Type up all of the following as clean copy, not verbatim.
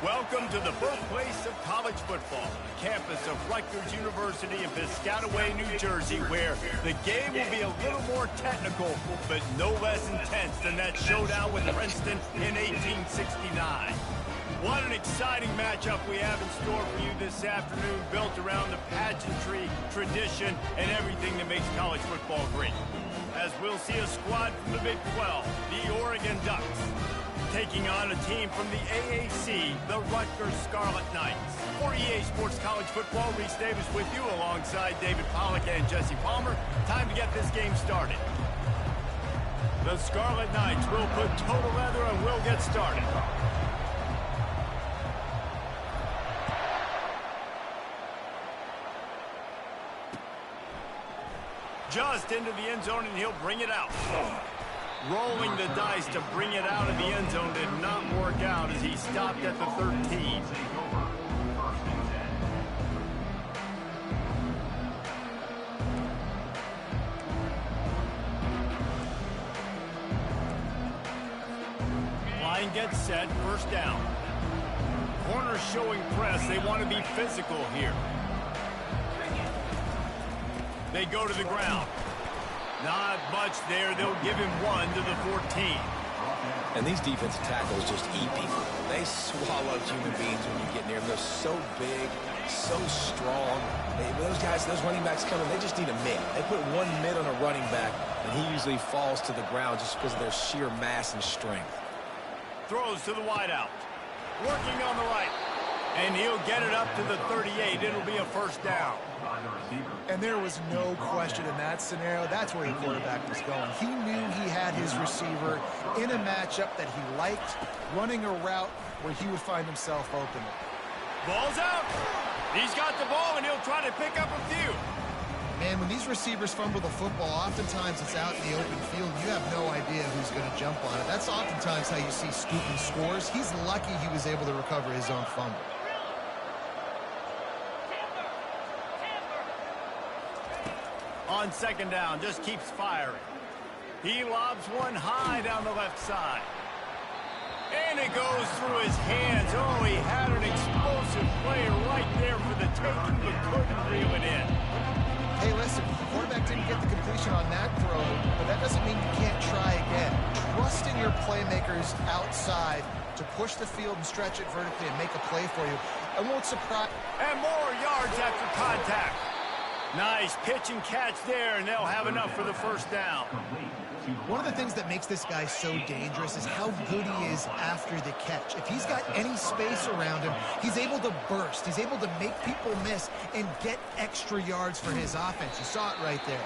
Welcome to the birthplace of college football, the campus of Rutgers University in Piscataway, New Jersey, where the game will be a little more technical, but no less intense than that showdown with Princeton in 1869. What an exciting matchup we have in store for you this afternoon, built around the pageantry, tradition, and everything that makes college football great. As we'll see a squad from the Big 12, the Oregon Ducks, taking on a team from the AAC, the Rutgers Scarlet Knights. For EA Sports College Football, Reese Davis with you alongside David Pollack and Jesse Palmer. Time to get this game started. The Scarlet Knights will put total leather and we'll get started. Just into the end zone and he'll bring it out. Rolling the dice to bring it out of the end zone did not work out as he stopped at the 13. Line gets set, first down. Corner showing press, they want to be physical here. They go to the ground. Not much there. They'll give him one to the 14. And these defensive tackles just eat people. They swallow human beings when you get near them. They're so big, so strong. Those guys, those running backs coming, they just need a mid. They put one mid on a running back, and he usually falls to the ground just because of their sheer mass and strength. Throws to the wideout. Working on the right. And he'll get it up to the 38. It'll be a first down. And there was no question in that scenario. That's where the quarterback was going. He knew he had his receiver in a matchup that he liked, running a route where he would find himself open. Ball's out. He's got the ball, and he'll try to pick up a few. Man, when these receivers fumble the football, oftentimes it's out in the open field. You have no idea who's going to jump on it. That's oftentimes how you see Scooten scores. He's lucky he was able to recover his own fumble. On second down, just keeps firing. He lobs one high down the left side. And it goes through his hands. Oh, he had an explosive play right there for the taking, but couldn't reel it in. Hey, listen, the quarterback didn't get the completion on that throw, but that doesn't mean you can't try again. Trusting your playmakers outside to push the field and stretch it vertically and make a play for you. I won't surprise. And more yards after contact. Nice pitch and catch there, and they'll have enough for the first down. One of the things that makes this guy so dangerous is how good he is after the catch. If he's got any space around him, he's able to burst. He's able to make people miss and get extra yards for his offense. You saw it right there.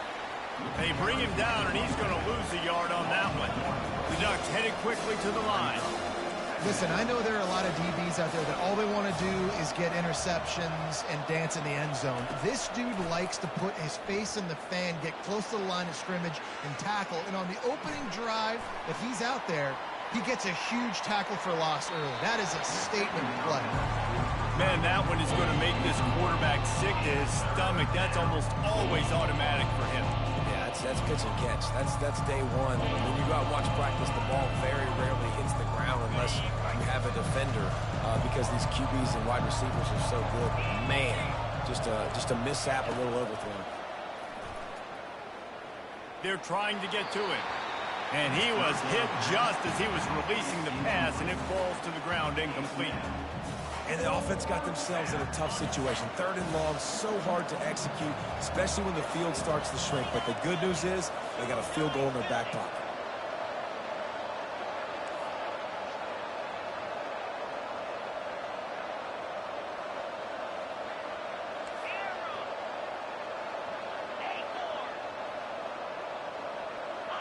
They bring him down, and he's going to lose a yard on that one. The Ducks headed quickly to the line. Listen, I know there are a lot of DBs out there that all they want to do is get interceptions and dance in the end zone. This dude likes to put his face in the fan, get close to the line of scrimmage, and tackle. And on the opening drive that he's out there, he gets a huge tackle for loss early. That is a statement play. Man, that one is going to make this quarterback sick to his stomach. That's almost always automatic for him. Yeah, that's pitch and catch. That's day one. When you go out and watch practice, the ball very rarely hits the ground unless you have a defender because these QBs and wide receivers are so good. Man, just a mishap, a little overthrow. They're trying to get to him. And he was hit just as he was releasing the pass, and it falls to the ground incomplete. And the offense got themselves in a tough situation. Third and long, so hard to execute, especially when the field starts to shrink. But the good news is they got a field goal in their back pocket.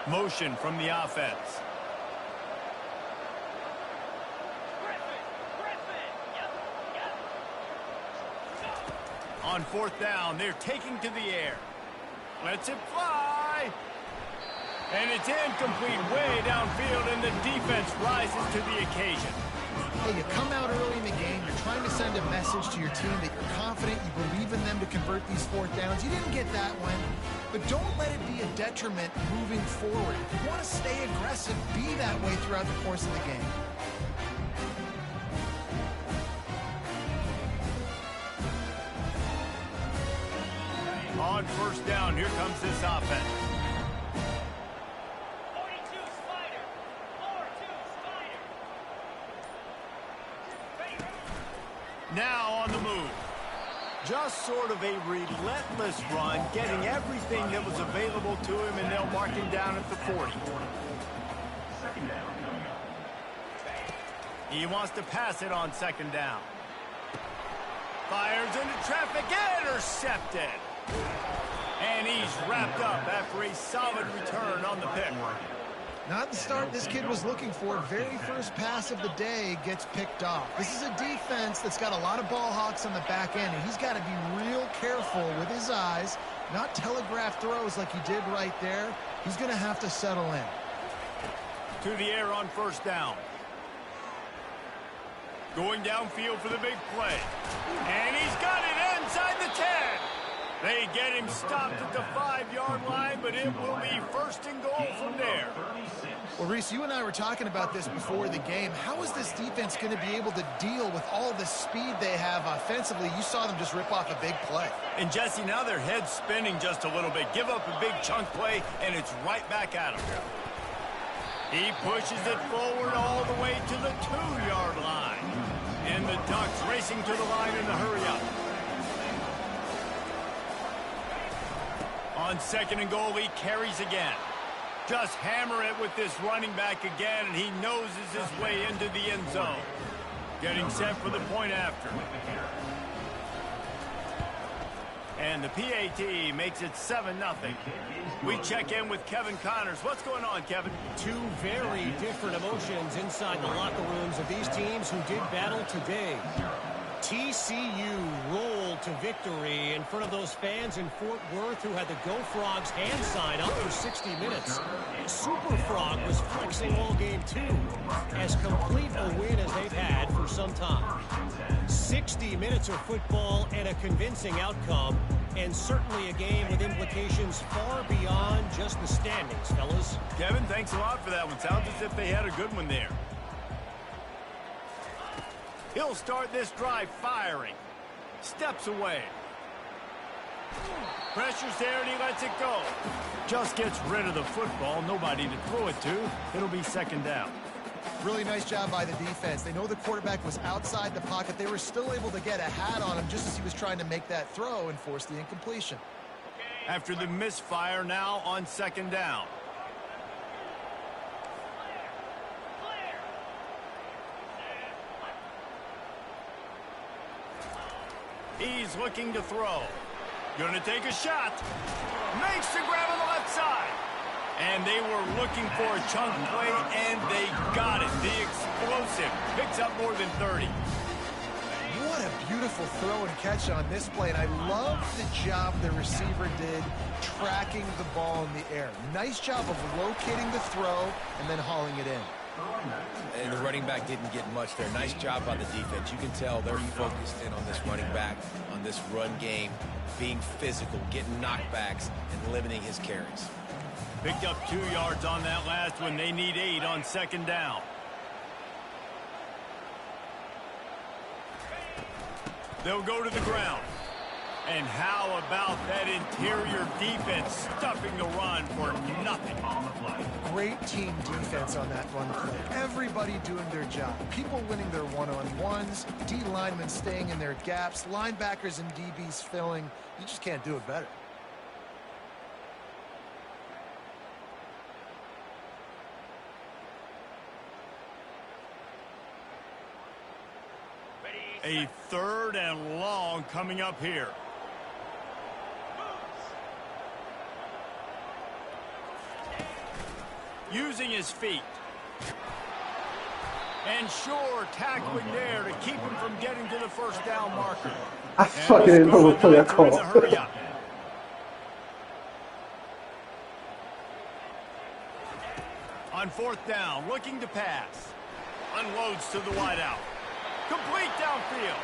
Motion from the offense. On fourth down, they're taking to the air. Lets it fly. And it's incomplete way downfield, and the defense rises to the occasion. Hey, you come out early in the game, you're trying to send a message to your team that you're confident, you believe in them to convert these fourth downs. You didn't get that one, but don't let it be a detriment moving forward. If you want to stay aggressive, be that way throughout the course of the game. on first down. Here comes this offense. Now on the move. Just sort of a relentless run, getting everything that was available to him, and they'll mark him down at the 40. He wants to pass it on second down. Fires into traffic, intercepted. And he's wrapped up after a solid return on the pick. Not the start this kid was looking for. Very first pass of the day gets picked off. This is a defense that's got a lot of ball hawks on the back end, and he's got to be real careful with his eyes, not telegraph throws like he did right there. He's going to have to settle in. To the air on first down. Going downfield for the big play. And he's got it inside the 10. They get him stopped at the 5-yard line, but it will be first and goal from there. Well, Reese, you and I were talking about this before the game. How is this defense going to be able to deal with all the speed they have offensively? You saw them just rip off a big play. And, Jesse, now their head's spinning just a little bit. Give up a big chunk play, and it's right back at him. He pushes it forward all the way to the 2-yard line. And the Ducks racing to the line in the hurry-up. On second and goal, he carries again. Just hammer it with this running back again, and he noses his way into the end zone. Getting set for the point after. And the PAT makes it 7-0. We check in with Kevin Connors. What's going on, Kevin? Two very different emotions inside the locker rooms of these teams who did battle today. TCU rolled to victory in front of those fans in Fort Worth who had the Go Frogs hand sign up for 60 minutes. Super Frog was flexing all game too, as complete a win as they've had for some time. 60 minutes of football and a convincing outcome, and certainly a game with implications far beyond just the standings, fellas. Kevin, thanks a lot for that one. Sounds as if they had a good one there. He'll start this drive firing. Steps away. Pressure's there, and he lets it go. Just gets rid of the football. Nobody to throw it to. It'll be second down. Really nice job by the defense. They know the quarterback was outside the pocket. They were still able to get a hat on him just as he was trying to make that throw and force the incompletion. After the misfire, now on second down. He's looking to throw. Gonna take a shot. Makes the grab on the left side. And they were looking for a chunk play, and they got it. The explosive picks up more than 30. What a beautiful throw and catch on this play. And I love the job the receiver did tracking the ball in the air. Nice job of locating the throw and then hauling it in. And the running back didn't get much there. Nice job by the defense. You can tell they're focused in on this running back, on this run game, being physical, getting knockbacks, and limiting his carries. Picked up 2 yards on that last one. They need 8 on second down. They'll go to the ground. And how about that interior defense stuffing the run for nothing? Great team defense on that run play. Everybody doing their job. People winning their one-on-ones, D linemen staying in their gaps, linebackers and DBs filling. You just can't do it better. A 3rd and long coming up here. Using his feet. And sure, tackling there to keep him from getting to the first down marker. I fucking didn't know what that called. On 4th down, looking to pass. Unloads to the wideout. Complete downfield.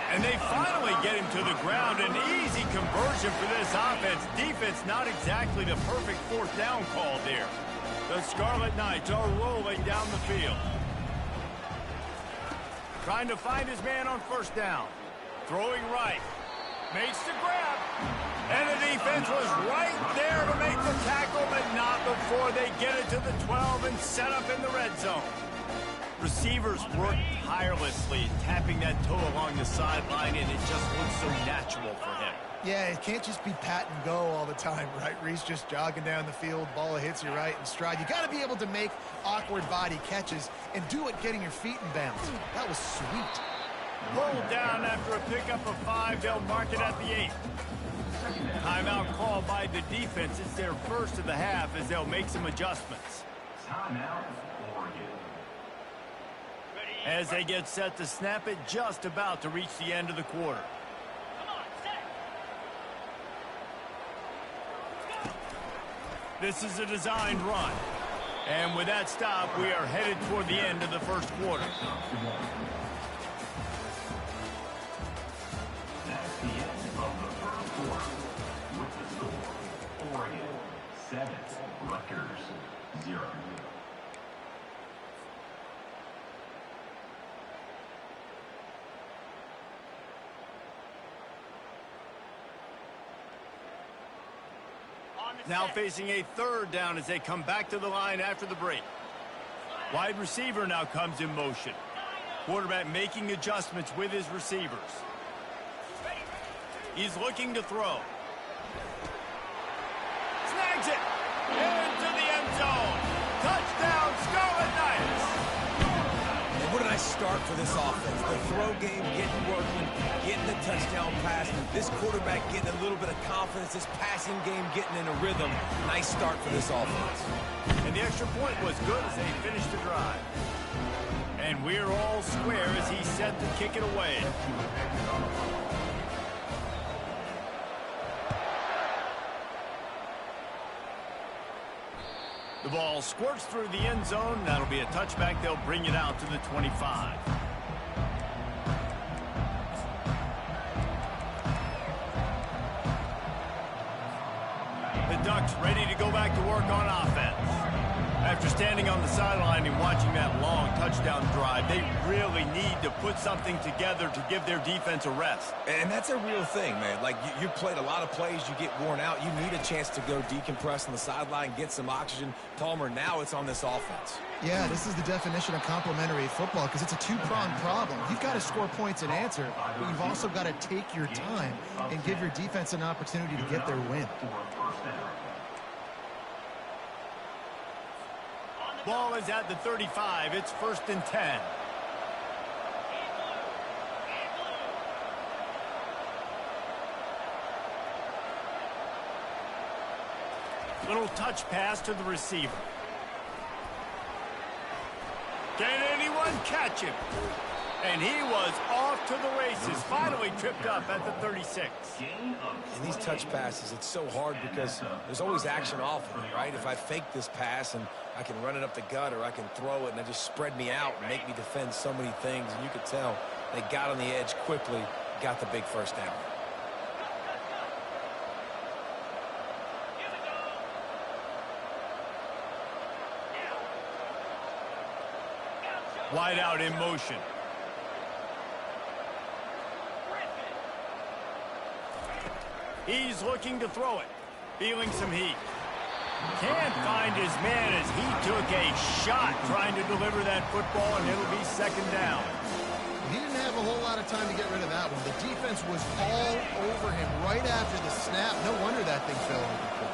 And they finally get him to the ground. An easy conversion for this offense. Defense not exactly the perfect 4th down call there. The Scarlet Knights are rolling down the field. Trying to find his man on 1st down. Throwing right. Makes the grab. And the defense was right there to make the tackle, but not before they get it to the 12 and set up in the red zone. Receivers work tirelessly, tapping that toe along the sideline, and it just looks so natural for him. Yeah, it can't just be pat and go all the time, right? Reese just jogging down the field, ball hits you right in stride. You got to be able to make awkward body catches and do it getting your feet in bounds. That was sweet. Pulled down after a pickup of 5. They'll mark it at the 8. Timeout called by the defense. It's their first of the half as they'll make some adjustments. Timeout, Oregon. As they get set to snap it, just about to reach the end of the quarter. This is a designed run. And with that stop, we are headed toward the end of the first quarter. That's the end of the first quarter. With the score, Oregon 7, Rutgers 0. Now facing a 3rd down as they come back to the line after the break. Wide receiver now comes in motion. Quarterback making adjustments with his receivers. He's looking to throw. Snags it! Into the end zone! Touchdown, Scarlet Knights! And what a nice start for this offense. The throw game getting working, getting the touchdown pass. This quarterback getting a little bit of confidence. This passing game getting in a rhythm. Nice start for this offense. And the extra point was good as they finished the drive. And we're all square as he's set to kick it away. The ball squirts through the end zone. That'll be a touchback. They'll bring it out to the 25. The Ducks ready to go back to work on offense. After standing on the sideline and watching that long touchdown drive, they really need to put something together to give their defense a rest. And that's a real thing, man. Like, you've played a lot of plays, you get worn out. You need a chance to go decompress on the sideline, get some oxygen. Palmer, now it's on this offense. Yeah, this is the definition of complementary football because it's a two-pronged problem. You've got to score points and answer, but you've also got to take your time and give your defense an opportunity to get their win. Ball is at the 35. It's 1st and 10. Little touch pass to the receiver. Can anyone catch him? And he was off to the races. Finally tripped up at the 36. And these touch passes, it's so hard because there's always action off of it, right? If I fake this pass and I can run it up the gut or I can throw it and it just spread me out and make me defend so many things. And you could tell they got on the edge quickly, got the big first down. Wide out in motion. He's looking to throw it. Feeling some heat. Can't find his man as he took a shot trying to deliver that football, and it'll be 2nd down. He didn't have a whole lot of time to get rid of that one. The defense was all over him right after the snap. No wonder that thing fell incomplete.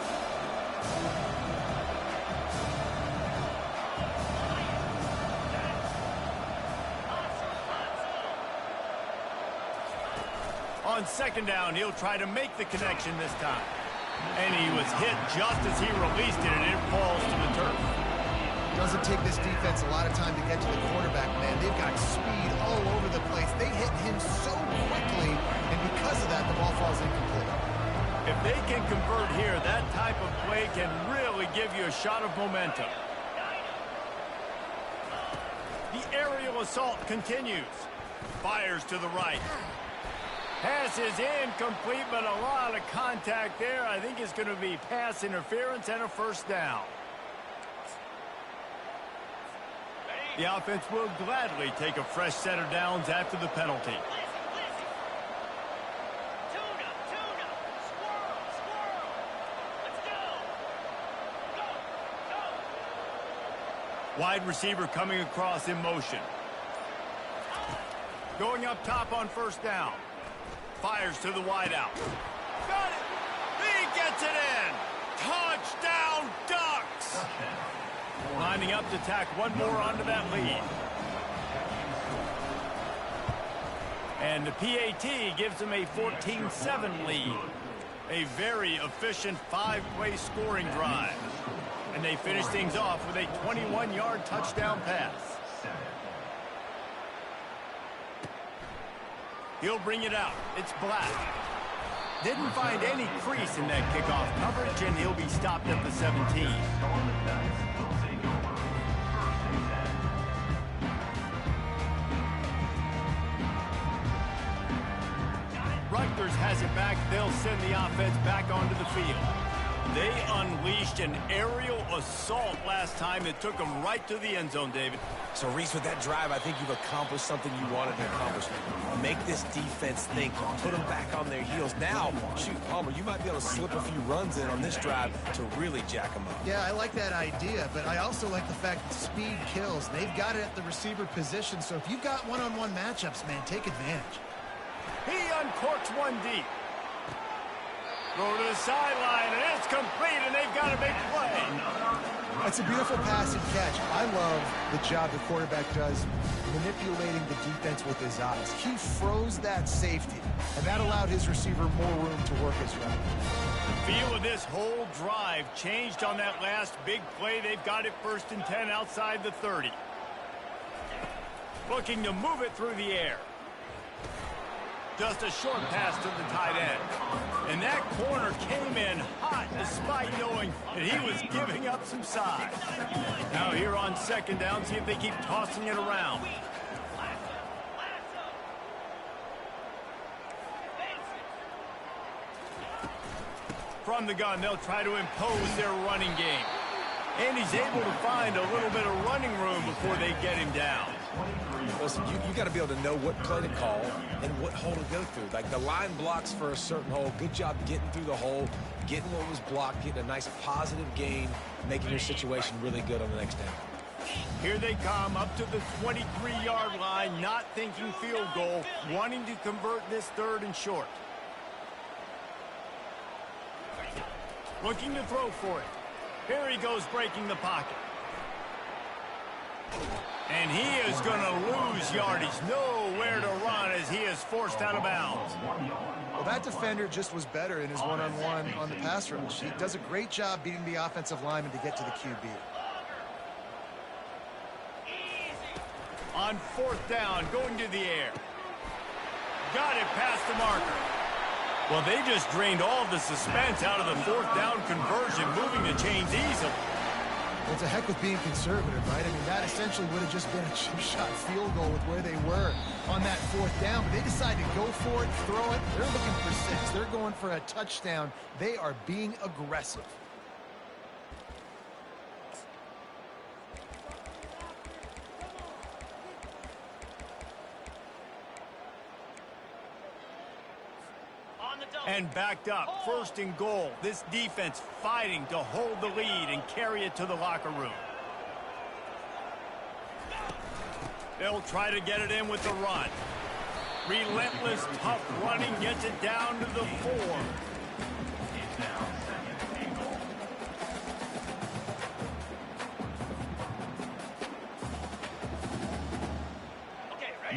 On 2nd down, he'll try to make the connection this time. And he was hit just as he released it, and it falls to the turf. Doesn't take this defense a lot of time to get to the quarterback, man. They've got speed all over the place. They hit him so quickly, and because of that, the ball falls incomplete. If they can convert here, that type of play can really give you a shot of momentum. The aerial assault continues. Fires to the right. Pass is incomplete, but a lot of contact there. I think it's going to be pass interference and a 1st down. The offense will gladly take a fresh set of downs after the penalty. Wide receiver coming across in motion. Going up top on first down. Fires to the wideout. Got it! He gets it in! Touchdown, Ducks! Lining up to tack one more onto that lead. And the PAT gives them a 14-7 lead. A very efficient 5-play scoring drive. And they finish things off with a 21-yard touchdown pass. He'll bring it out. It's Black. Didn't find any crease in that kickoff coverage, and he'll be stopped at the 17. Rutgers has it back. They'll send the offense back onto the field. They unleashed an aerial assault last time that took them right to the end zone, David. So, Reese, with that drive, I think you've accomplished something you wanted to accomplish. Make this defense think. Put them back on their heels. Now, shoot, Palmer, you might be able to slip a few runs in on this drive to really jack them up. Yeah, I like that idea, but I also like the fact that speed kills. They've got it at the receiver position, so if you've got one-on-one matchups, man, take advantage. He uncorks one deep. Throw to the sideline, and it's complete, and they've got a big play. That's a beautiful pass and catch. I love the job the quarterback does manipulating the defense with his eyes. He froze that safety, and that allowed his receiver more room to work his route. The feel of this whole drive changed on that last big play. They've got it 1st and 10 outside the 30. Looking to move it through the air. Just a short pass to the tight end. And that corner came in hot despite knowing that he was giving up some size. Now here on 2nd down, see if they keep tossing it around. From the gun, they'll try to impose their running game. And he's able to find a little bit of running room before they get him down. Listen, you got to be able to know what play to call and what hole to go through. Like the line blocks for a certain hole. Good job getting through the hole, getting what was blocked, getting a nice positive gain, making your situation really good on the next down. Here they come up to the 23-yard line, not thinking field goal, wanting to convert this 3rd and short. Looking to throw for it. Here he goes breaking the pocket. And he is going to lose yardage. Nowhere to run as he is forced out of bounds. Well, that defender just was better in his one-on-one on the pass rush. He does a great job beating the offensive lineman to get to the QB. On 4th down, going to the air. Got it past the marker. Well, they just drained all of the suspense out of the 4th down conversion, moving the chains easily. It's a heck with being conservative, right? I mean, that essentially would have just been a chip-shot field goal with where they were on that 4th down. But they decided to go for it, throw it. They're looking for 6. They're going for a touchdown. They are being aggressive. And backed up, 1st and goal. This defense fighting to hold the lead and carry it to the locker room. They'll try to get it in with the run. Relentless, tough running gets it down to the 4.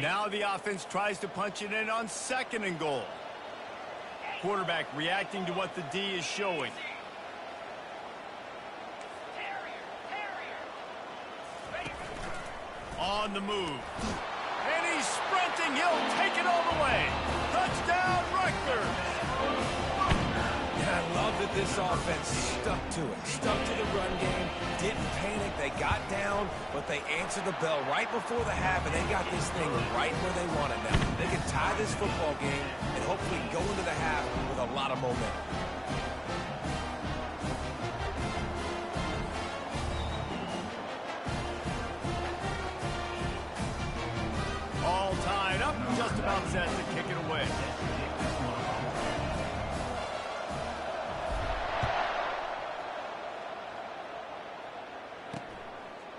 Now the offense tries to punch it in on 2nd and goal. Quarterback reacting to what the D is showing. On the move. And he's sprinting. He'll take it all the way. Touchdown, Rutgers. And I love that this offense stuck to it. Stuck to the run game. Didn't panic. They got down, but they answered the bell right before the half, and they got this thing right where they want it now. They can tie this football game and hopefully go into the half with a lot of momentum. All tied up, just about set to kick it away.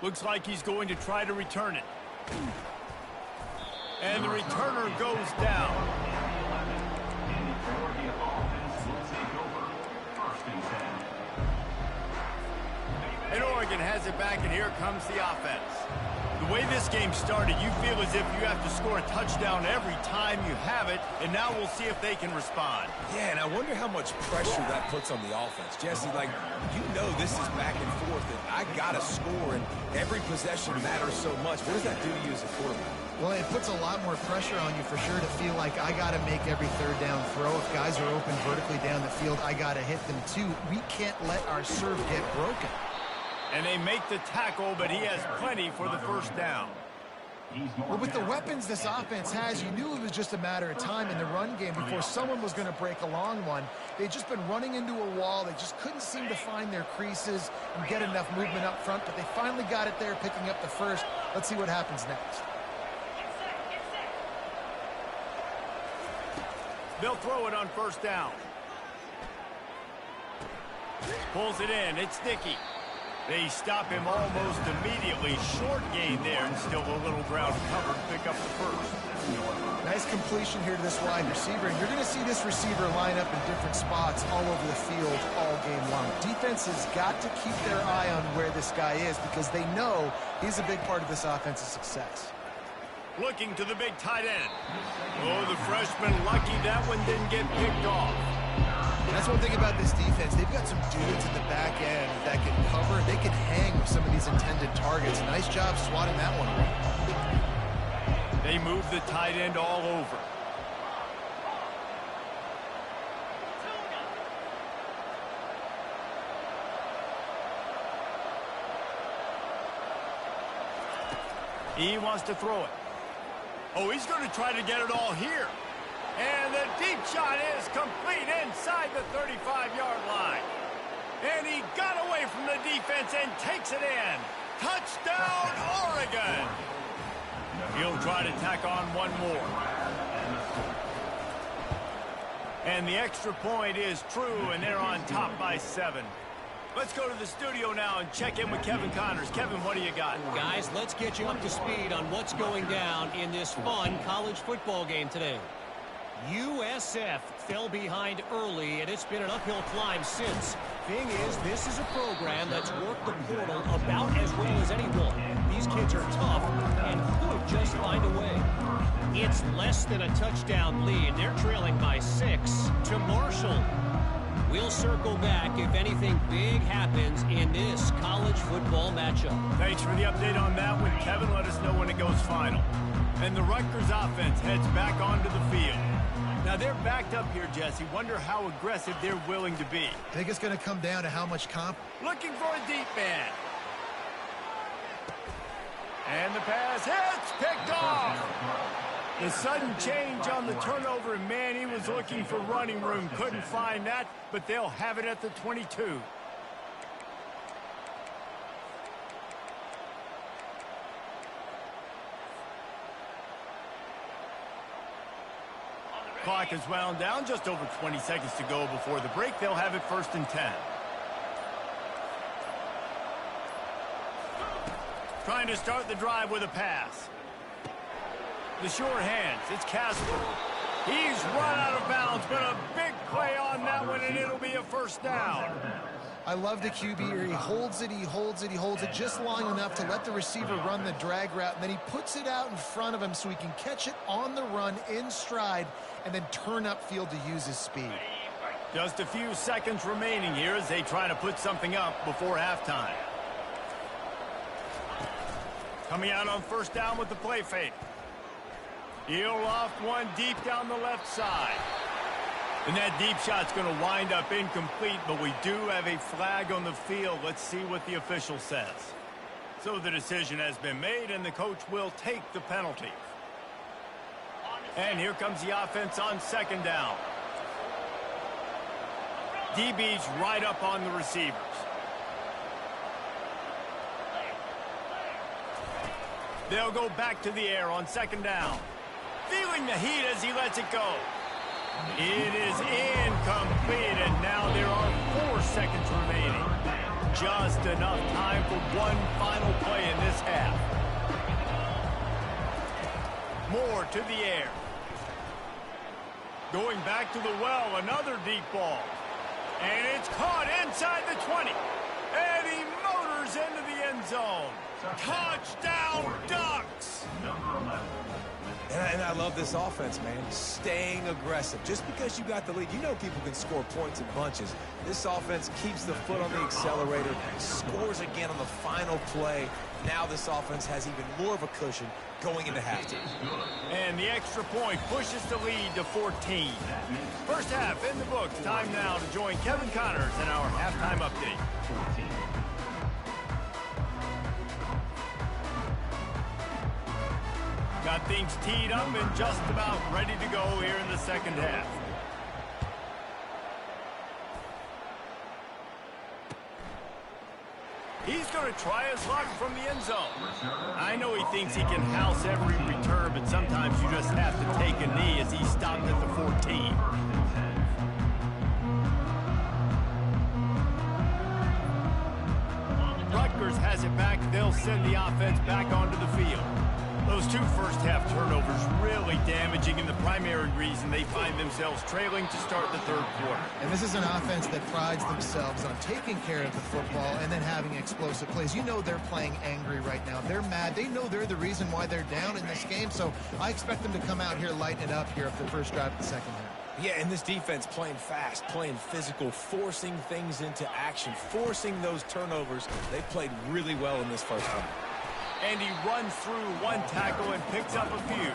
Looks like he's going to try to return it. And the returner goes down. And the Oregon offense will take over. 1st and 10. And Oregon has it back, and here comes the offense. The way this game started, you feel as if you have to score a touchdown every time you have it, and now we'll see if they can respond. Yeah, and I wonder how much pressure that puts on the offense. Jesse, like, you know this is back and forth, and I got to score, and every possession matters so much. What does that do to you as a quarterback? Well, it puts a lot more pressure on you for sure to feel like I got to make every third down throw. If guys are open vertically down the field, I got to hit them too. We can't let our serve get broken. And they make the tackle, but he has plenty for the first down. Well, with the weapons this offense has, you knew it was just a matter of time in the run game before someone was going to break a long one. They'd just been running into a wall. They just couldn't seem to find their creases and get enough movement up front, but they finally got it there, picking up the first. Let's see what happens next. They'll throw it on first down. Pulls it in. It's Dickey. They stop him almost immediately. Short gain there, and still a little ground covered to pick up the first. Nice completion here to this wide receiver, and you're going to see this receiver line up in different spots all over the field all game long. Defense has got to keep their eye on where this guy is because they know he's a big part of this offense's success. Looking to the big tight end. Oh, the freshman lucky that one didn't get picked off. That's one thing about this defense. They've got some dudes in the back end that can cover. They can hang with some of these intended targets. Nice job swatting that one away. They move the tight end all over. He wants to throw it. Oh, he's going to try to get it all here. And the deep shot is complete inside the 35-yard line. And he got away from the defense and takes it in. Touchdown, Oregon! He'll try to tack on one more. And the extra point is true, and they're on top by 7. Let's go to the studio now and check in with Kevin Connors. Kevin, what do you got? Guys, let's get you up to speed on what's going down in this fun college football game today. USF fell behind early, and it's been an uphill climb since. Thing is, this is a program that's worked the portal about as well as anyone. These kids are tough and could just find a way. It's less than a touchdown lead. They're trailing by 6 to Marshall. We'll circle back if anything big happens in this college football matchup. Thanks for the update on that one, Kevin. Let us know when it goes final. And the Rutgers offense heads back onto the field. Now, they're backed up here, Jesse. Wonder how aggressive they're willing to be. I think it's going to come down to how much comp. Looking for a deep man. And the pass hits, picked off. The sudden change on the turnover, and man, he was looking for running room. Couldn't find that, but they'll have it at the 22. Clock is wound down. Just over 20 seconds to go before the break. They'll have it 1st and 10. Trying to start the drive with a pass. The short hands. It's Casper. He's run out of bounds, but a big play on that one, and it'll be a first down. I love the QB here. He holds it, he holds it, he holds it just long enough to let the receiver run the drag route, and then he puts it out in front of him so he can catch it on the run in stride and then turn upfield to use his speed. Just a few seconds remaining here as they try to put something up before halftime. Coming out on first down with the play fake. He'll loft one deep down the left side. And that deep shot's going to wind up incomplete, but we do have a flag on the field. Let's see what the official says. So the decision has been made, and the coach will take the penalty. And here comes the offense on second down. DB's right up on the receivers. They'll go back to the air on second down. Feeling the heat as he lets it go. It is incomplete, and now there are 4 seconds remaining. just enough time for one final play in this half. Moore to the air. Going back to the well, another deep ball. And it's caught inside the 20. And he motors into the end zone. Touchdown, Ducks! And I love this offense, man. Staying aggressive. Just because you got the lead, you know people can score points in bunches. This offense keeps the foot on the accelerator, scores again on the final play. Now this offense has even more of a cushion going into halftime. And the extra point pushes the lead to 14. First half in the books. Time now to join Kevin Connors in our halftime update. Got things teed up and just about ready to go here in the second half. He's going to try his luck from the end zone. I know he thinks he can house every return, but sometimes you just have to take a knee as he stopped at the 14. Rutgers has it back. They'll send the offense back onto the field. Those two first-half turnovers really damaging and the primary reason they find themselves trailing to start the third quarter. And this is an offense that prides themselves on taking care of the football and then having explosive plays. You know they're playing angry right now. They're mad. They know they're the reason why they're down in this game, so I expect them to come out here, lighten it up here for the first drive of the second half. Yeah, and this defense playing fast, playing physical, forcing things into action, forcing those turnovers. They played really well in this first half. And he runs through one tackle and picks up a few.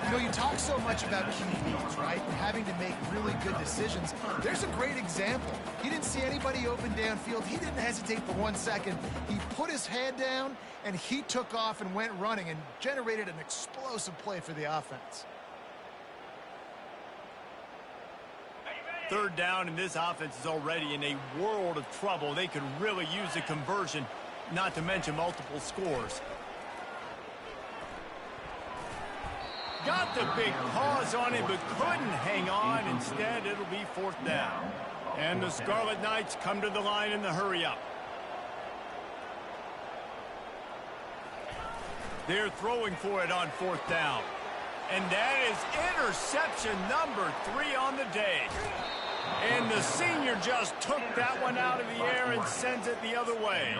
You know, you talk so much about QBs, right? And having to make really good decisions. There's a great example. He didn't see anybody open downfield. He didn't hesitate for 1 second. He put his head down, and he took off and went running and generated an explosive play for the offense. Third down, and this offense is already in a world of trouble. They could really use a conversion, not to mention multiple scores. Got the big pause on it, but couldn't hang on. Instead, it'll be fourth down. And the Scarlet Knights come to the line in the hurry-up. They're throwing for it on fourth down. And that is interception number 3 on the day. And the senior just took that one out of the air and sends it the other way.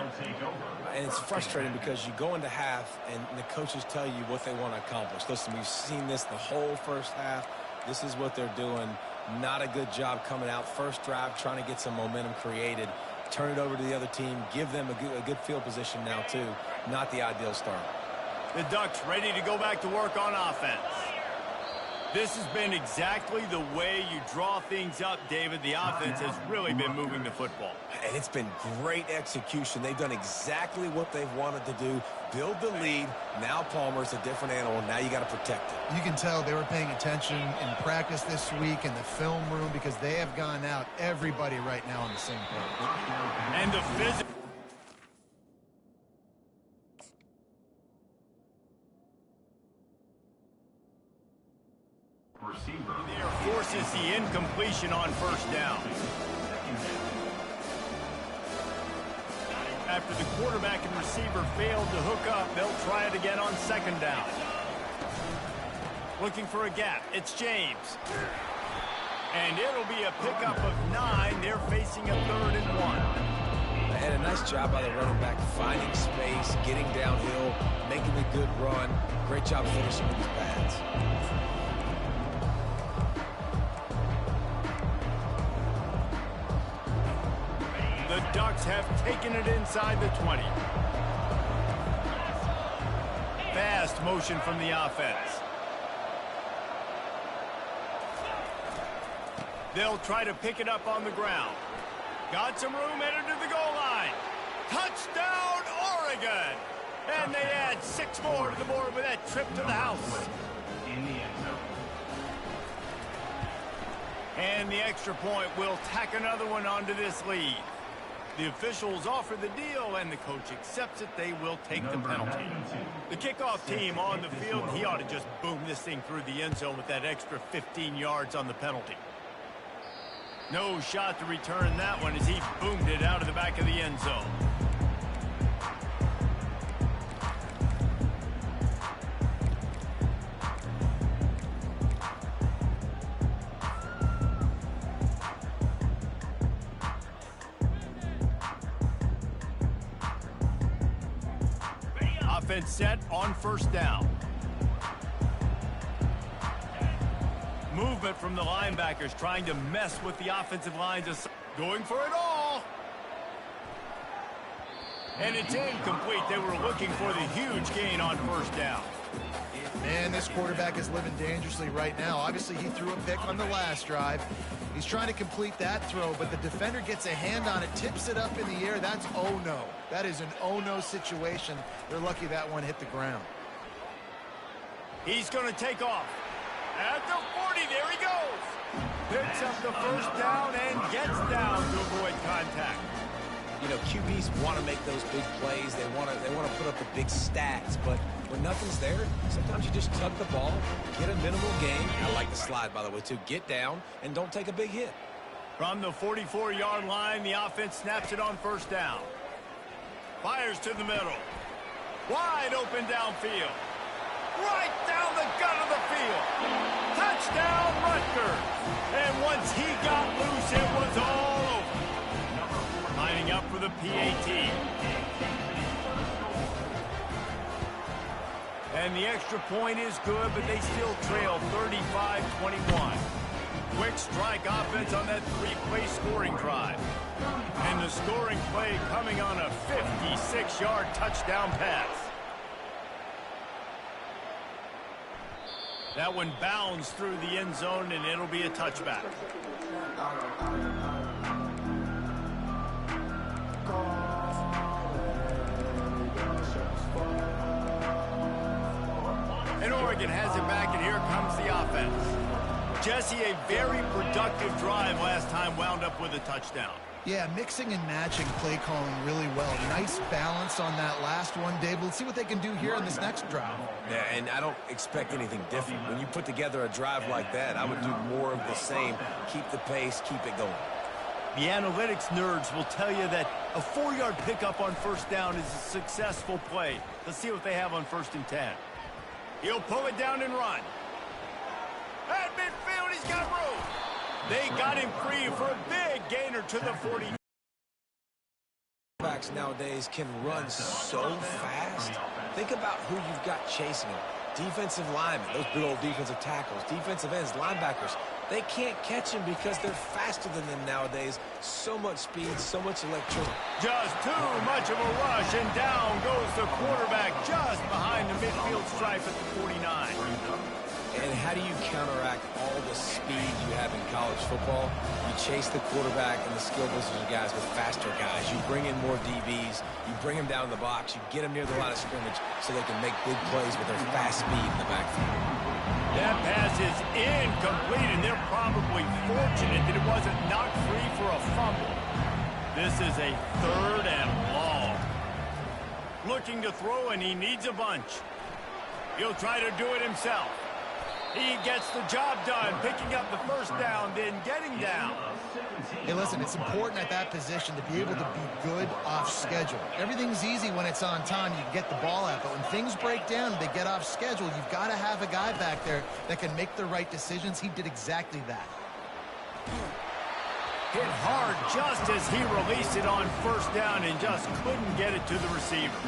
And it's frustrating because you go into half and the coaches tell you what they want to accomplish. Listen, we've seen this the whole first half. This is what they're doing. Not a good job coming out. First drive, trying to get some momentum created. Turn it over to the other team. Give them a good field position now, too. Not the ideal start. The Ducks ready to go back to work on offense. This has been exactly the way you draw things up, David. The offense has really been moving the football. And it's been great execution. They've done exactly what they've wanted to do. Build the lead. Now Palmer's a different animal. Now you got to protect it. You can tell they were paying attention in practice this week in the film room because they have gone out, everybody right now on the same page. And the physical. There forces the incompletion on first down. After the quarterback and receiver failed to hook up, they'll try it again on second down. Looking for a gap. It's James. And it'll be a pickup of 9. They're facing a 3rd and 1. And a nice job by the running back, finding space, getting downhill, making a good run. Great job finishing with his pads. The Ducks have taken it inside the 20. Fast motion from the offense. They'll try to pick it up on the ground. Got some room headed to the goal line. Touchdown, Oregon! And they add 6 more to the board with that trip to the house. In the end zone. And the extra point will tack another one onto this lead. The officials offer the deal, and the coach accepts it. They will take the penalty. The kickoff team on the field, he ought to just boom this thing through the end zone with that extra 15 yards on the penalty. No shot to return that one as he boomed it out of the back of the end zone. Offense set on first down. Movement from the linebackers trying to mess with the offensive lines. Going for it all. And it's incomplete. They were looking for the huge gain on first down. Man, this quarterback is living dangerously right now. Obviously, he threw a pick on the last drive. He's trying to complete that throw, but the defender gets a hand on it, tips it up in the air. That's oh no. That is an oh no situation. They're lucky that one hit the ground. He's going to take off. At the 40, there he goes. Picks up the first down and gets down to avoid contact. You know, QBs want to make those big plays. They want to put up the big stats, but when nothing's there, sometimes you just tuck the ball, get a minimal gain. I like the slide, by the way, too. Get down and don't take a big hit. From the 44-yard line, the offense snaps it on first down. Fires to the middle. Wide open downfield. Right down the gut of the field. Touchdown, Rutgers. And once he got loose, it was all over. Lining up for the PAT. And the extra point is good, but they still trail 35-21. Quick strike offense on that three-play scoring drive. And the scoring play coming on a 56-yard touchdown pass. That one bounds through the end zone, and it'll be a touchback. And Oregon has it back, and here comes the offense. Jesse, a very productive drive last time, wound up with a touchdown. Yeah, mixing and matching play calling really well. Nice balance on that last one, Dave. We'll see what they can do here in this next drive. Yeah, and I don't expect anything different. When you put together a drive like that, I would do more of the same. Keep the pace, keep it going. The analytics nerds will tell you that a 4-yard pickup on first down is a successful play. Let's see what they have on 1st and 10. He'll pull it down and run. At midfield, he's got room. They got him free for a big gainer to the 40. Backs nowadays can run so fast. Think about who you've got chasing them. Defensive linemen, those big old defensive tackles, defensive ends, linebackers. They can't catch him because they're faster than them nowadays. So much speed, so much electricity. Just too much of a rush, and down goes the quarterback just behind the midfield stripe at the 49. And how do you counteract all the speed you have in college football? You chase the quarterback and the skill position guys with faster guys. You bring in more DBs. You bring them down in the box. You get them near the line of scrimmage so they can make big plays with their fast speed in the backfield. That pass is incomplete, and they're probably fortunate that it wasn't knocked free for a fumble. This is a 3rd and long. Looking to throw, and he needs a bunch. He'll try to do it himself. He gets the job done, picking up the first down, then getting down. Hey, listen, it's important at that position to be able to be good off schedule. Everything's easy when it's on time. You can get the ball out, but when things break down, they get off schedule. You've got to have a guy back there that can make the right decisions. He did exactly that. Hit hard just as he released it on first down and just couldn't get it to the receiver.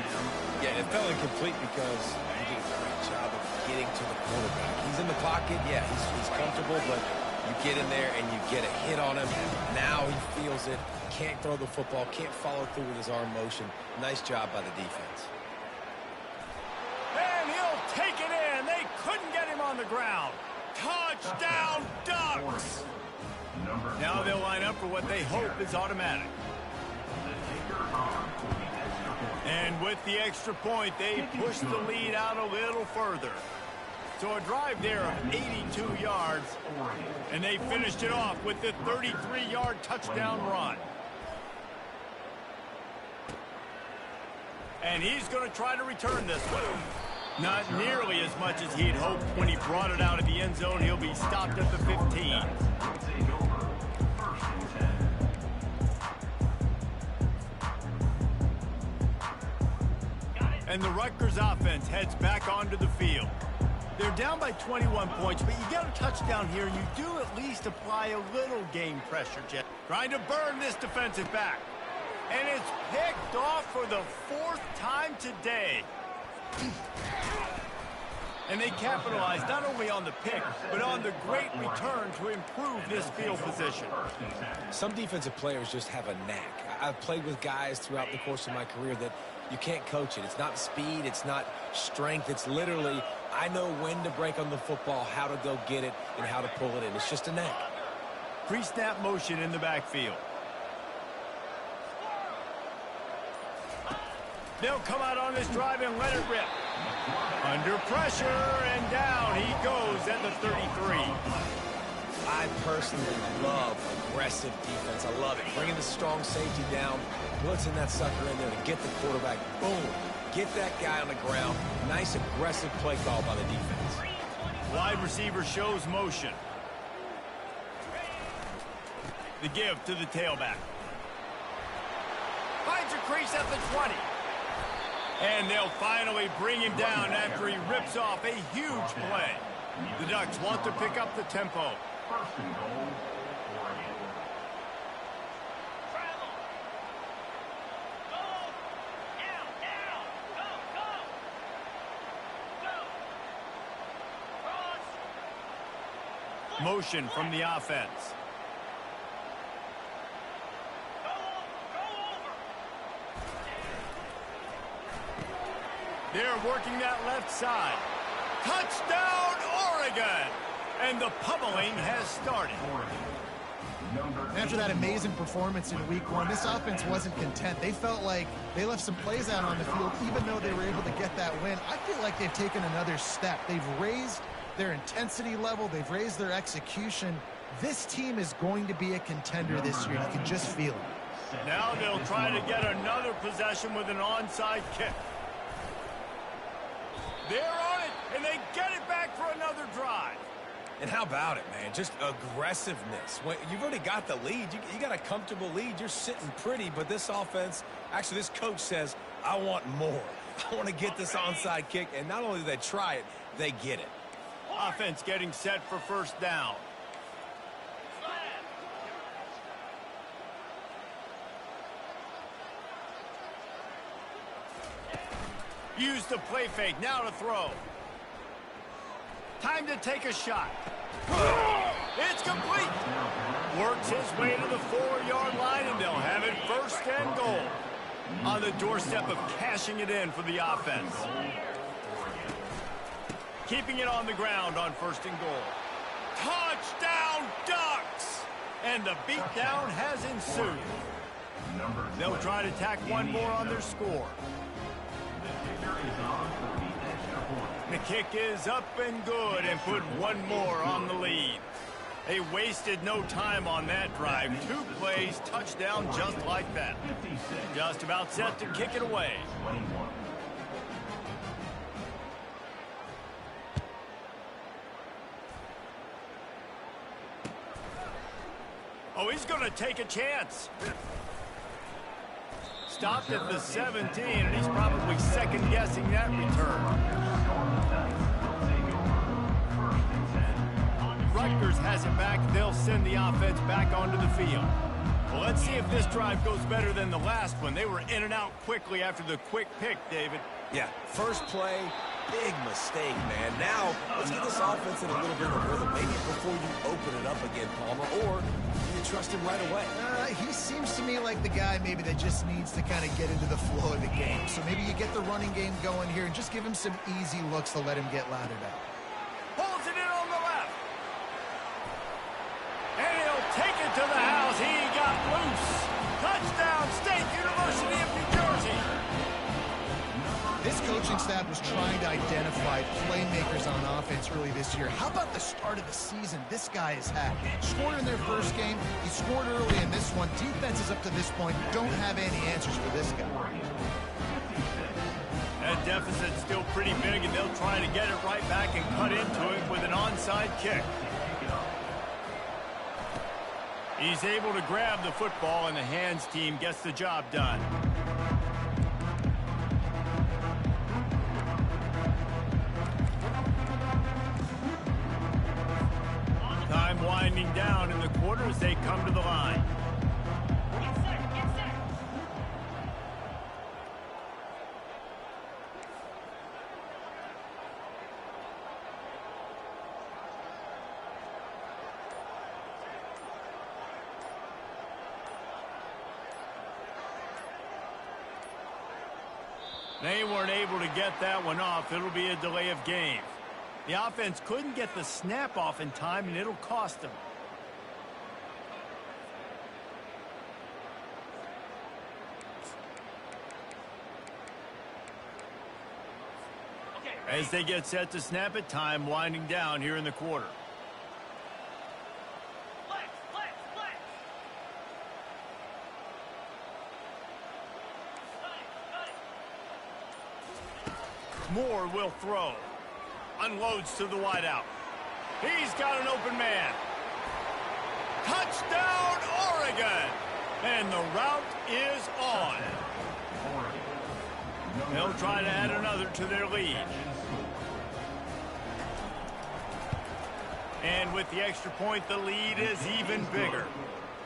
Yeah, it fell incomplete because he did a great job of getting to the quarterback. He's in the pocket, yeah, he's comfortable, but you get in there and you get a hit on him. Now he feels it, can't throw the football, can't follow through with his arm motion. Nice job by the defense. And he'll take it in. They couldn't get him on the ground. Touchdown, Ducks! Now they'll line up for what they hope is automatic. And with the extra point, they push the lead out a little further. So a drive there of 82 yards, and they finished it off with the 33-yard touchdown run. And he's going to try to return this one. Not nearly as much as he'd hoped when he brought it out of the end zone. He'll be stopped at the 15. And the Rutgers offense heads back onto the field. They're down by 21 points, but you get a touchdown here, and you do at least apply a little game pressure, Jeff. Trying to burn this defensive back. And it's picked off for the 4th time today. And they capitalize not only on the pick, but on the great return to improve this field position. Some defensive players just have a knack. I've played with guys throughout the course of my career that you can't coach it. It's not speed, it's not strength. It's literally, I know when to break on the football, how to go get it, and how to pull it in. It's just a knack. Pre-snap motion in the backfield. They'll come out on this drive and let it rip. Under pressure, and down he goes at the 33. I personally love aggressive defense. I love it. Bringing the strong safety down, blitzing that sucker in there to get the quarterback. Boom. Get that guy on the ground. Nice aggressive play call by the defense. Wide receiver shows motion. The give to the tailback. Finds a crease at the 20. And they'll finally bring him down after he rips off a huge play. The Ducks want to pick up the tempo. First and goal, Oregon. Motion from the offense. They're working that left side. Touchdown, Oregon! And the pummeling has started. After that amazing performance in week 1, this offense wasn't content. They felt like they left some plays out on the field, even though they were able to get that win. I feel like they've taken another step. They've raised their intensity level. They've raised their execution. This team is going to be a contender this year. You can just feel it. Now they'll try to get another possession with an onside kick. They're on it, and they get it back for another drive. And how about it, man? Just aggressiveness. When you've already got the lead. You got a comfortable lead. You're sitting pretty, but this offense, actually this coach says, I want more. I want to get this onside kick, and not only do they try it, they get it. Offense getting set for first down. Use the play fake, now to throw. Time to take a shot. It's complete. Works his way to the 4-yard line, and they'll have it first and goal. On the doorstep of cashing it in for the offense. Keeping it on the ground on first and goal. Touchdown, Ducks! And the beatdown has ensued. They'll try to tack one more on their score. The kick is up and good, and put one more on the lead. They wasted no time on that drive. 2 plays, touchdown just like that. Just about set to kick it away. Oh, he's going to take a chance. Stopped at the 17, and he's probably second-guessing that return. Rutgers has it back. They'll send the offense back onto the field. Well, let's see if this drive goes better than the last one. They were in and out quickly after the quick pick, David. Yeah, first play, big mistake, man. Now, let's get this offense in a little bit of a rhythm, maybe before you open it up again, Palmer, or you trust him right away. He seems to me like the guy maybe that just needs to kind of get into the flow of the game. So maybe you get the running game going here and just give him some easy looks to let him get lathered up. Pulls it in on the left. And he'll take it to the house. He got loose. Touchdown, State University of New Jersey. This coaching staff was trying to identify playmakers on offense early this year. How about the start of the season this guy has had? Scored in their first game. He scored early in this one. Defenses up to this point don't have any answers for this guy. That deficit's still pretty big, and they'll try to get it right back and cut into it with an onside kick. He's able to grab the football, and the hands team gets the job done. winding down in the quarter as they come to the line. They weren't able to get that one off. It'll be a delay of game. The offense couldn't get the snap off in time, and it'll cost them. As they get set to snap it, time winding down here in the quarter. Moore will throw. Unloads to the wideout. He's got an open man. Touchdown, Oregon! And the route is on. They'll try to add another to their lead. And with the extra point, the lead is even bigger.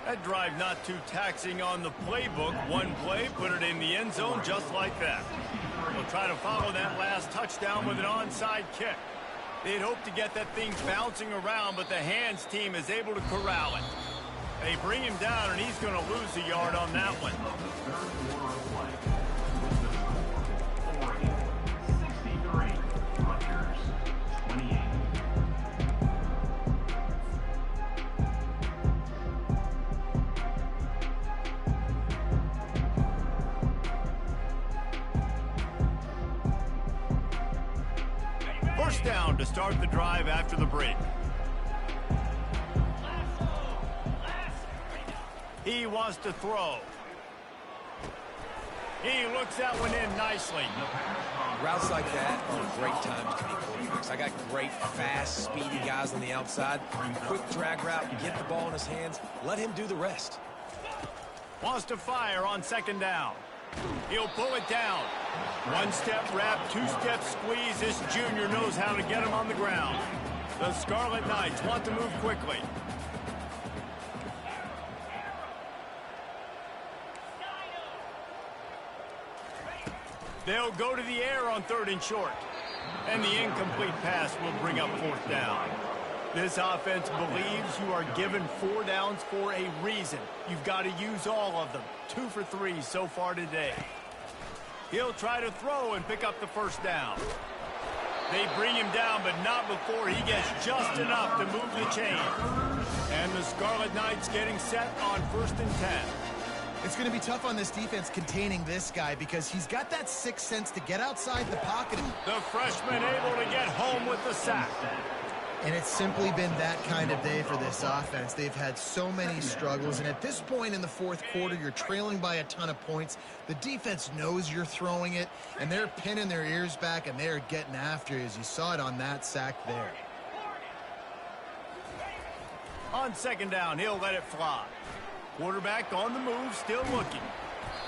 That drive not too taxing on the playbook. One play, put it in the end zone just like that. They'll try to follow that last touchdown with an onside kick. They'd hope to get that thing bouncing around, but the hands team is able to corral it. They bring him down, and he's going to lose a yard on that one. Oregon, 63. Rutgers, 28. First down to start the drive after the break. He wants to throw. He looks that one in nicely. Routes like that are a great time to be quarterbacks. I got great, fast, speedy guys on the outside. Quick drag route, get the ball in his hands, let him do the rest. Wants to fire on second down. He'll pull it down. One-step wrap, two-step squeeze. This junior knows how to get him on the ground. The Scarlet Knights want to move quickly. They'll go to the air on third and short. And the incomplete pass will bring up fourth down. This offense believes you are given 4 downs for a reason. You've got to use all of them. 2 for 3 so far today. He'll try to throw and pick up the first down. They bring him down, but not before he gets just enough to move the chain. And the Scarlet Knights getting set on 1st and 10. It's going to be tough on this defense containing this guy because he's got that sixth sense to get outside the pocket. The freshman able to get home with the sack. And it's simply been that kind of day for this offense. They've had so many struggles, and at this point in the fourth quarter, you're trailing by a ton of points. The defense knows you're throwing it, and they're pinning their ears back, and they're getting after you, as you saw it on that sack there. On second down, he'll let it fly. Quarterback on the move, still looking.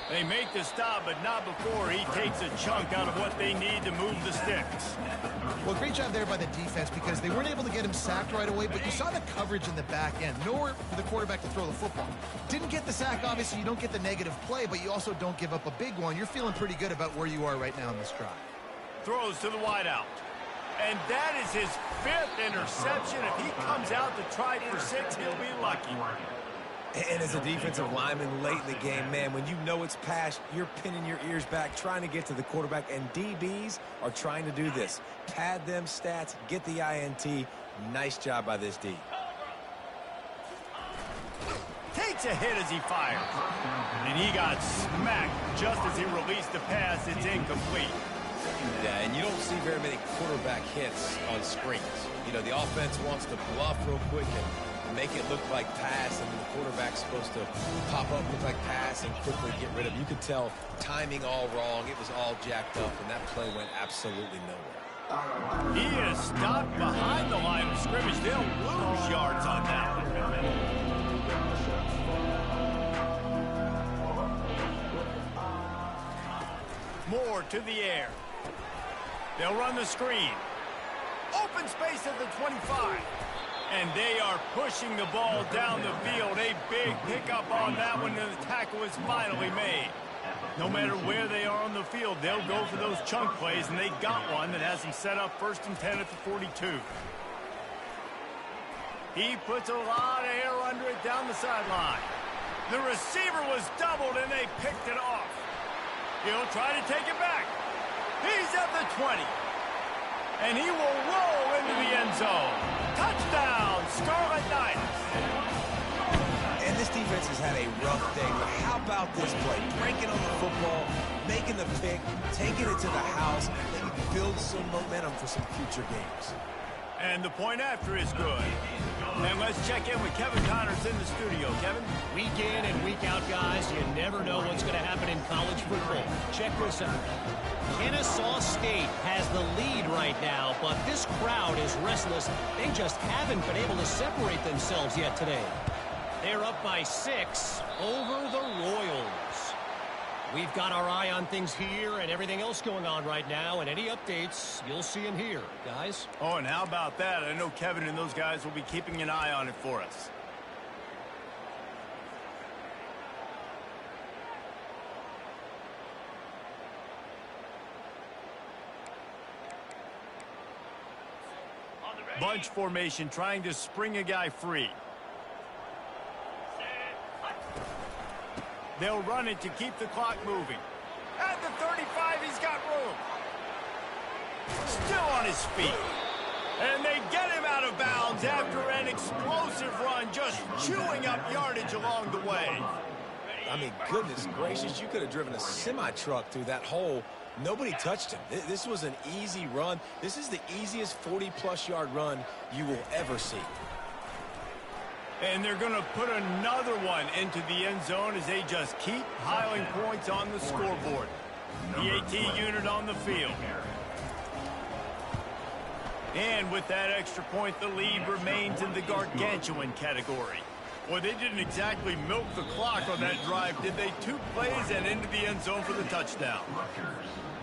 They make the stop, but not before he takes a chunk out of what they need to move the sticks. Well, great job there by the defense because they weren't able to get him sacked right away, but you saw the coverage in the back end. Nowhere for the quarterback to throw the football. Didn't get the sack, obviously. You don't get the negative play, but you also don't give up a big one. You're feeling pretty good about where you are right now in this drive. Throws to the wideout. And that is his 5th interception. If he comes out to try for 6, he'll be lucky. And as a defensive lineman late in the game, man, when you know it's past, you're pinning your ears back, trying to get to the quarterback, and DBs are trying to do this. Pad them stats, get the INT. Nice job by this D. Takes a hit as he fires. And he got smacked just as he released the pass. It's incomplete. Yeah, and you don't see very many quarterback hits on screens. You know, the offense wants to bluff real quick and make it look like pass, and the quarterback's supposed to pop up, look like pass, and quickly get rid of it. You could tell timing all wrong. It was all jacked up, and that play went absolutely nowhere. He is stopped behind the line of scrimmage. They'll lose yards on that one. Moore to the air. They'll run the screen. Open space at the 25. And they are pushing the ball down the field. A big pickup on that one, and the tackle is finally made. No matter where they are on the field, they'll go for those chunk plays, and they got one that has them set up 1st and 10 at the 42. He puts a lot of air under it down the sideline. The receiver was doubled, and they picked it off. He'll try to take it back. He's at the 20. And he will roll into the end zone. Touchdown, Scarlet Knights. And this defense has had a rough day, but how about this play? Breaking on the football, making the pick, taking it to the house, and build some momentum for some future games. And the point after is good. And let's check in with Kevin Connors in the studio. Kevin? Week in and week out, guys, you never know what's going to happen in college football. Check this out. Kennesaw State has the lead right now, but this crowd is restless. They just haven't been able to separate themselves yet today. They're up by 6 over the Royals. We've got our eye on things here and everything else going on right now, and any updates, you'll see them here, guys. Oh, and how about that? I know Kevin and those guys will be keeping an eye on it for us. Bunch formation, trying to spring a guy free. They'll run it to keep the clock moving. At the 35, he's got room. Still on his feet. And they get him out of bounds after an explosive run, just chewing up yardage along the way. I mean, goodness gracious, you could have driven a semi-truck through that hole. Nobody touched him. This was an easy run. This is the easiest 40-plus yard run you will ever see. And they're going to put another one into the end zone as they just keep piling points on the scoreboard. The AT unit on the field. And with that extra point, the lead remains in the gargantuan category. Boy, they didn't exactly milk the clock on that drive, did they? 2 plays and into the end zone for the touchdown.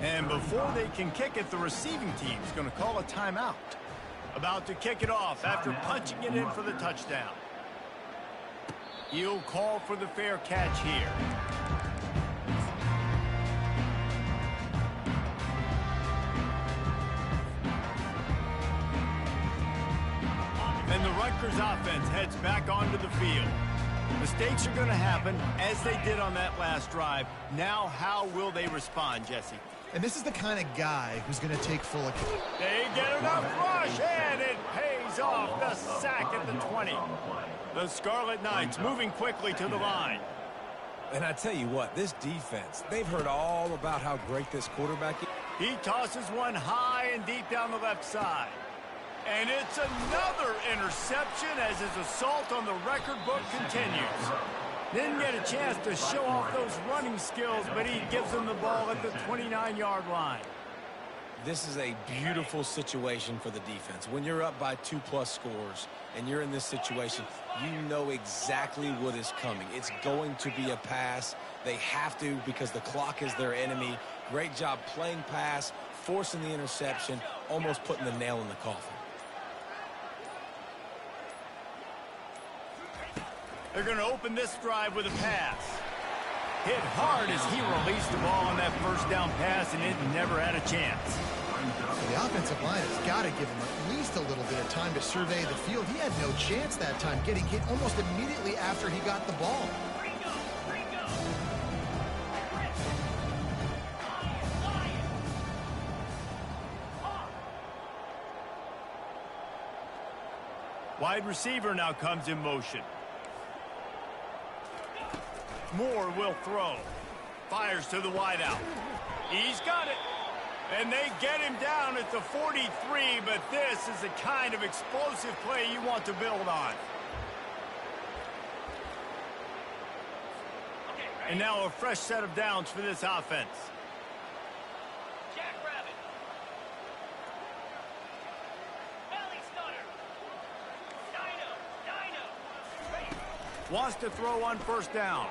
And before they can kick it, the receiving team's going to call a timeout. About to kick it off after punching it in for the touchdown. He'll call for the fair catch here. And the Rutgers offense heads back onto the field. Mistakes are going to happen, as they did on that last drive. Now, how will they respond, Jesse? And this is the kind of guy who's going to take full account. They get enough rush, and it pays off. The sack at the 20. The Scarlet Knights moving quickly to the line. And I tell you what, this defense, they've heard all about how great this quarterback is. He tosses one high and deep down the left side. And it's another interception as his assault on the record book continues. Didn't get a chance to show off those running skills, but he gives them the ball at the 29-yard line. This is a beautiful situation for the defense. When you're up by 2+ scores and you're in this situation, you know exactly what is coming. It's going to be a pass. They have to because the clock is their enemy. Great job playing pass, forcing the interception, almost putting the nail in the coffin. They're going to open this drive with a pass. Hit hard as he released the ball on that first down pass, and it never had a chance. So the offensive line has got to give him at least a little bit of time to survey the field. He had no chance that time, getting hit almost immediately after he got the ball. Wide receiver now comes in motion. Moore will throw. Fires to the wideout. He's got it. And they get him down at the 43, but this is the kind of explosive play you want to build on. And now a fresh set of downs for this offense. Jackrabbit. Belly stunner. Dino. Wants to throw on first down.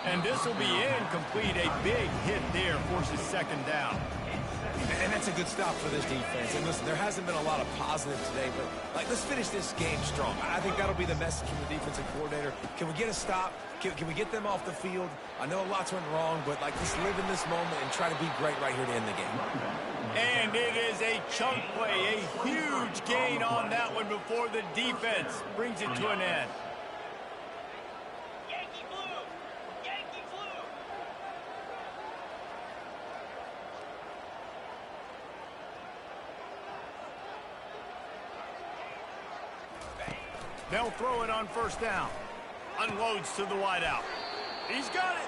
And this will be incomplete. A big hit there forces second down. And that's a good stop for this defense. And listen, there hasn't been a lot of positive today, but let's finish this game strong. I think that'll be the message from the defensive coordinator. Can we get a stop? Can we get them off the field? I know lots went wrong, but just live in this moment and try to be great right here to end the game. And it is a chunk play, a huge gain on that one before the defense brings it to an end. Yankee blue! Yankee blue! They'll throw it on first down. Unloads to the wideout. He's got it.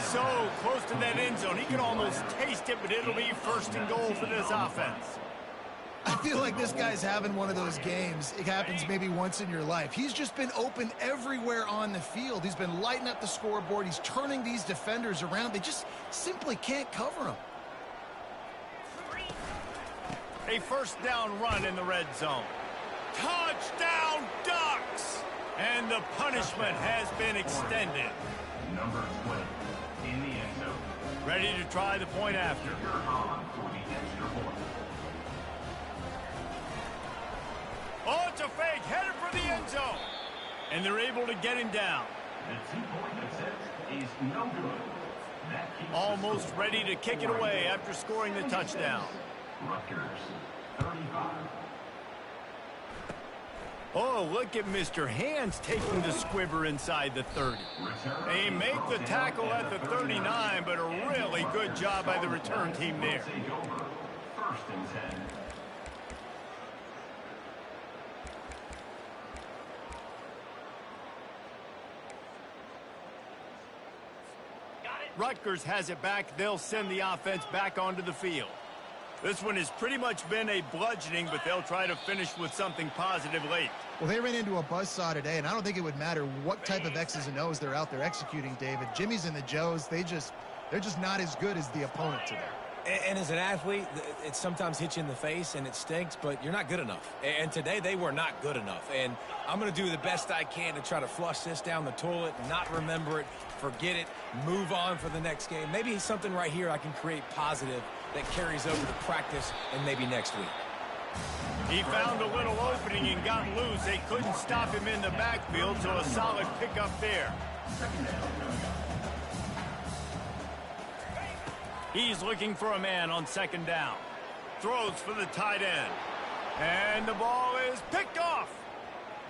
So close to that end zone. He can almost taste it, but it'll be first and goal for this offense. I feel like this guy's having one of those games. It happens maybe once in your life. He's just been open everywhere on the field. He's been lighting up the scoreboard. He's turning these defenders around. They just simply can't cover him. A first down run in the red zone. Touchdown, Ducks! And the punishment has been extended. Number 20 in the end zone. Ready to try the point after. On for the extra point. Oh, it's a fake. Headed for the end zone. And they're able to get him down. The 2-point attempt is no good. That keeps Almost ready to kick it away after scoring the touchdown. Rutgers 35. Oh, look at Mr. Hands taking the squibber inside the 30. They make the tackle at the 39, but a really good job by the return team there. Take over. First and 10. Rutgers has it back. They'll send the offense back onto the field. This one has pretty much been a bludgeoning, but they'll try to finish with something positive late. Well, they ran into a buzzsaw today, and I don't think it would matter what type of X's and O's they're out there executing, David. Jimmy's and the Joes, they're just not as good as the opponent today. And as an athlete, it sometimes hits you in the face and it stinks, but you're not good enough. And today they were not good enough. And I'm going to do the best I can to try to flush this down the toilet, not remember it, forget it, move on for the next game. Maybe something right here I can create positive that carries over to practice and maybe next week. He found a little opening and got loose. They couldn't stop him in the backfield, so a solid pickup there. He's looking for a man on second down. Throws for the tight end. And the ball is picked off.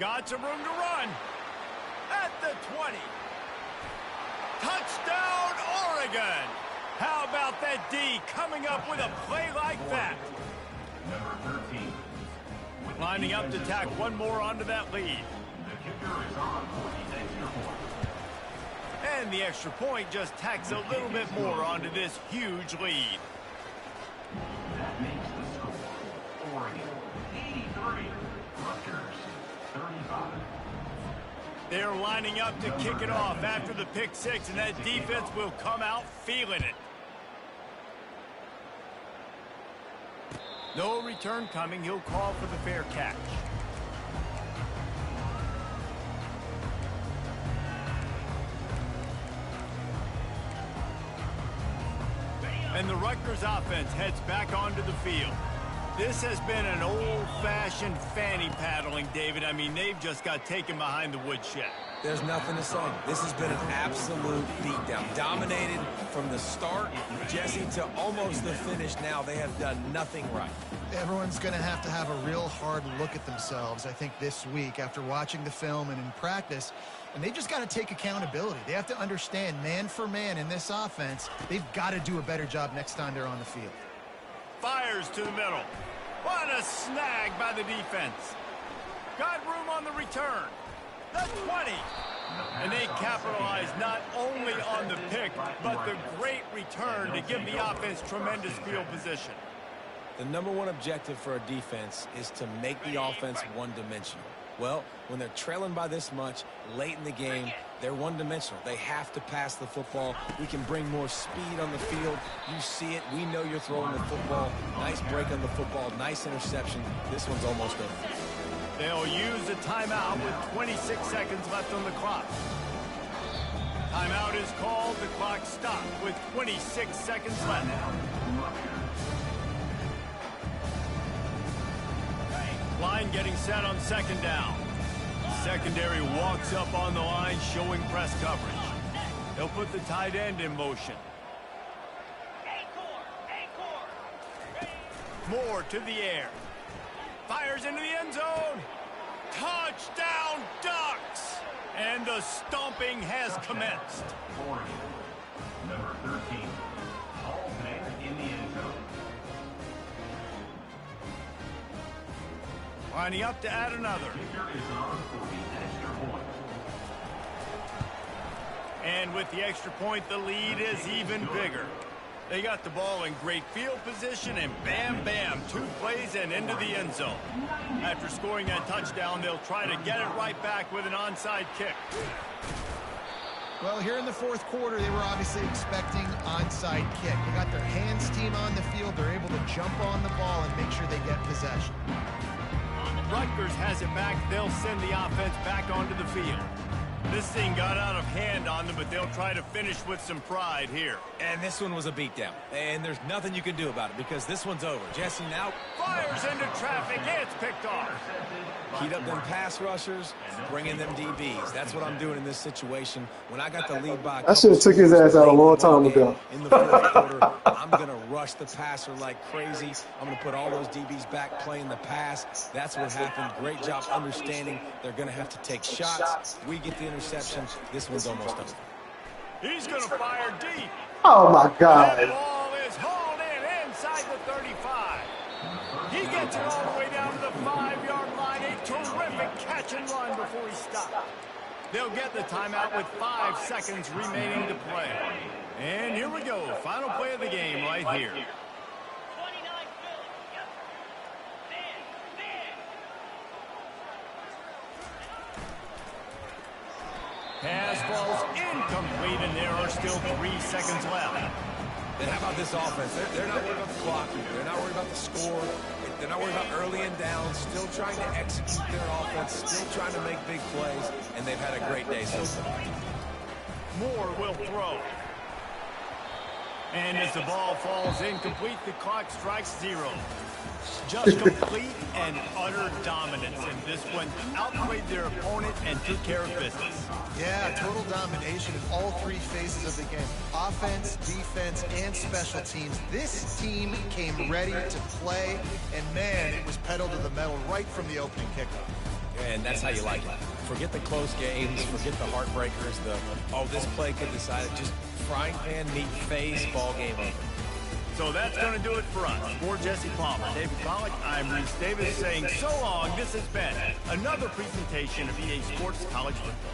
Got some room to run. At the 20. Touchdown, Oregon! How about that D coming up with a play like that? Number 13. Lining up to tack one more onto that lead. The kicker is on for the extra point. And the extra point just tacks a little bit more onto this huge lead. That makes the score Oregon 83, Rutgers 35. They're lining up to kick it off after the pick six, and that defense will come out feeling it. No return coming. He'll call for the fair catch. And the Rutgers offense heads back onto the field. This has been an old-fashioned fanny paddling, David. I mean, they've just got taken behind the woodshed. There's nothing to say. This has been an absolute beatdown. Dominated from the start, Jesse, to almost the finish now. They have done nothing right. Everyone's going to have a real hard look at themselves, I think, this week after watching the film and in practice. And they just got to take accountability. They have to understand, man for man in this offense, they've got to do a better job next time they're on the field. Fires to the middle. What a snag by the defense. Got room on the return. The 20. And they capitalize not only on the pick, but the great return to give the offense tremendous field position. The number one objective for a defense is to make the offense one-dimensional. Well, when they're trailing by this much late in the game, they're one-dimensional. They have to pass the football. We can bring more speed on the field. You see it. We know you're throwing the football. Nice break on the football. Nice interception. This one's almost over. They'll use a timeout with 26 seconds left on the clock. Timeout is called. The clock stopped with 26 seconds left. Line getting set on second down. Secondary walks up on the line, showing press coverage. They'll put the tight end in motion. Moore to the air. Fires into the end zone. Touchdown, Ducks! And the stomping has commenced. Oregon, number 13, Hall's man in the end zone. Lining up to add another. Kicker is on for the extra point. And with the extra point, the lead is even bigger. They got the ball in great field position, and bam, bam, 2 plays and into the end zone. After scoring that touchdown, they'll try to get it right back with an onside kick. Well, here in the fourth quarter, they were obviously expecting onside kick. They got their hands team on the field. They're able to jump on the ball and make sure they get possession. Rutgers has it back. They'll send the offense back onto the field. This thing got out of hand on them, but they'll try to finish with some pride here. And this one was a beatdown. And there's nothing you can do about it because this one's over. Jesse now Fires into traffic. It's picked off. heat up them pass rushers, bring in them DBs. That's what I'm doing in this situation. When I got the lead by I should have took his ass out a long time ago. In the fourth quarter, I'm going to rush the passer like crazy. I'm going to put all those DBs back playing the pass. That's what happened. Great job understanding they're going to have to take shots. We get the interception. This one's almost over. He's going to fire deep. Oh my That God. ball is hauled in inside the 35. He gets it all the way down to the 5-yard line. A terrific catch and run before he stopped. They'll get the timeout with 5 seconds remaining to play. And here we go. Final play of the game right here. 29 Philly. Yep. Pass falls incomplete, and there are still 3 seconds left. Then how about this offense? They're not worried about the clock. They're not worried about the score. They're not worried about early and down. Still trying to execute their offense. Still trying to make big plays. And they've had a great day so far. Moore will throw. And as the ball falls incomplete, the clock strikes 0. Just complete and utter dominance in this one. Outplayed their opponent and took care of business. Yeah, total domination in all 3 phases of the game. Offense, defense, and special teams. This team came ready to play, and man, it was pedal to the metal right from the opening kickoff. And that's how you like it. Forget the close games. Forget the heartbreakers. This play could decide it. Just frying pan, meat face, ball game over. So that's going to do it for us. For Jesse Palmer, David Pollack, I'm Reese Davis saying so long. This has been another presentation of EA Sports College Football.